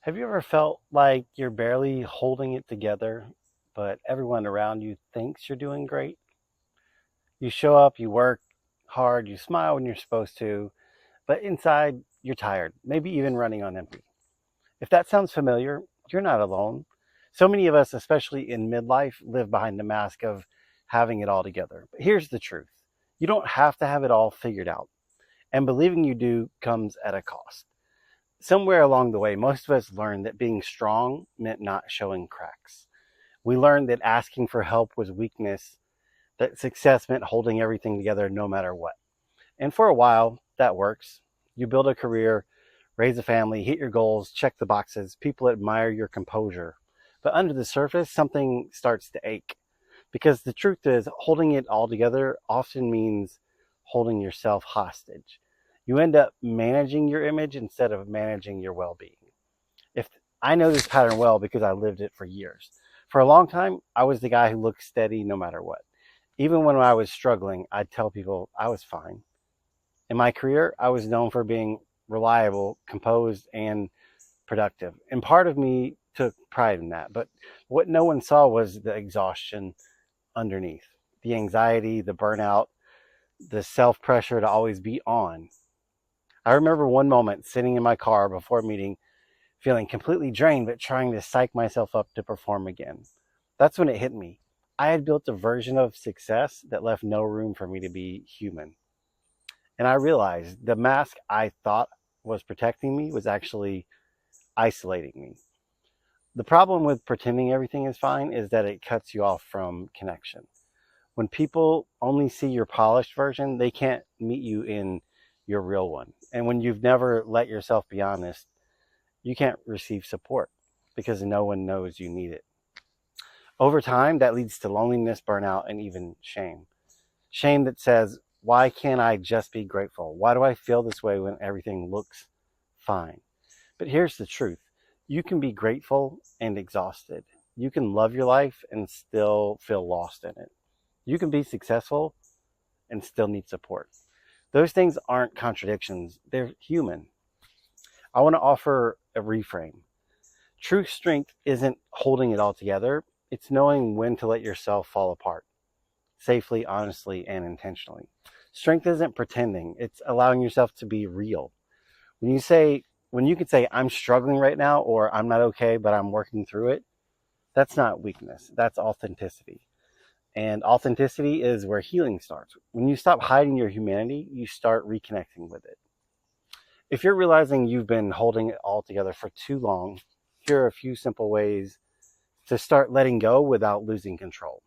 Have you ever felt like you're barely holding it together, but everyone around you thinks you're doing great? You show up, you work hard, you smile when you're supposed to, but inside you're tired, maybe even running on empty. If that sounds familiar, you're not alone. So many of us, especially in midlife, live behind the mask of having it all together. But here's the truth: you don't have to have it all figured out, and believing you do comes at a cost. Somewhere along the way, most of us learned that being strong meant not showing cracks. We learned that asking for help was weakness, that success meant holding everything together no matter what. And for a while, that works. You build a career, raise a family, hit your goals, check the boxes. People admire your composure. But under the surface, something starts to ache. Because the truth is, holding it all together often means holding yourself hostage. You end up managing your image instead of managing your well being. If I know this pattern well because I lived it for years. For a long time, I was the guy who looked steady no matter what. Even when I was struggling, I'd tell people I was fine. In my career, I was known for being reliable, composed, and productive. And part of me took pride in that. But what no one saw was the exhaustion underneath, the anxiety, the burnout, the self pressure to always be on. I remember one moment sitting in my car before a meeting, feeling completely drained, but trying to psych myself up to perform again. That's when it hit me. I had built a version of success that left no room for me to be human. And I realized the mask I thought was protecting me was actually isolating me. The problem with pretending everything is fine is that it cuts you off from connection. When people only see your polished version, they can't meet you in your real one. And when you've never let yourself be honest, you can't receive support because no one knows you need it. Over time, that leads to loneliness, burnout, and even shame. Shame that says, why can't I just be grateful? Why do I feel this way when everything looks fine? But here's the truth: you can be grateful and exhausted. You can love your life and still feel lost in it. You can be successful and still need support. Those things aren't contradictions, they're human. I want to offer a reframe. True strength isn't holding it all together, it's knowing when to let yourself fall apart safely, honestly, and intentionally. Strength isn't pretending, it's allowing yourself to be real. When you say, when you can say, I'm struggling right now, or I'm not okay, but I'm working through it, that's not weakness, that's authenticity. And authenticity is where healing starts. When you stop hiding your humanity, you start reconnecting with it. If you're realizing you've been holding it all together for too long, here are a few simple ways to start letting go without losing control.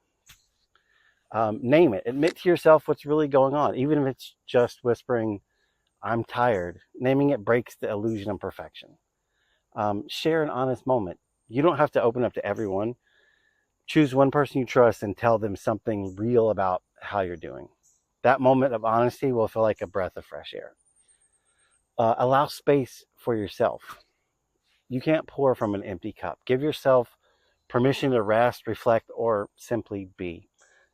Name it. Admit to yourself what's really going on, even if it's just whispering, I'm tired. Naming it breaks the illusion of perfection. Share an honest moment. You don't have to open up to everyone. Choose one person you trust and tell them something real about how you're doing. That moment of honesty will feel like a breath of fresh air. Allow space for yourself. You can't pour from an empty cup. Give yourself permission to rest, reflect, or simply be.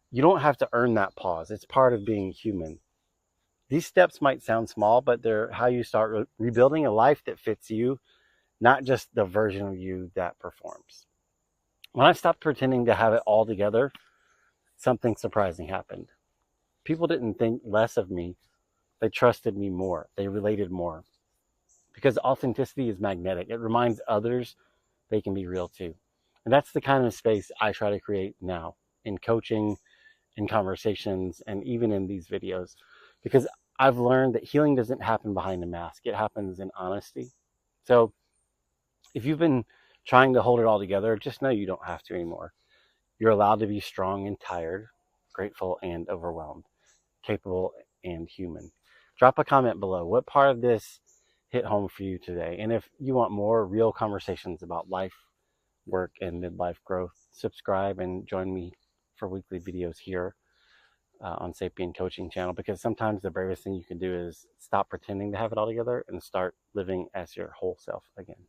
You don't have to earn that pause. It's part of being human. These steps might sound small, but they're how you start rebuilding a life that fits you, not just the version of you that performs. When I stopped pretending to have it all together, something surprising happened. People didn't think less of me. They trusted me more. They related more. Because authenticity is magnetic. It reminds others they can be real too. And that's the kind of space I try to create now in coaching, in conversations, and even in these videos. Because I've learned that healing doesn't happen behind a mask. It happens in honesty. So if you've been trying to hold it all together, just know you don't have to anymore. You're allowed to be strong and tired, grateful and overwhelmed, capable and human. Drop a comment below. What part of this hit home for you today? And if you want more real conversations about life, work, and midlife growth, subscribe and join me for weekly videos here on Sapien Coaching Channel, because sometimes the bravest thing you can do is stop pretending to have it all together and start living as your whole self again.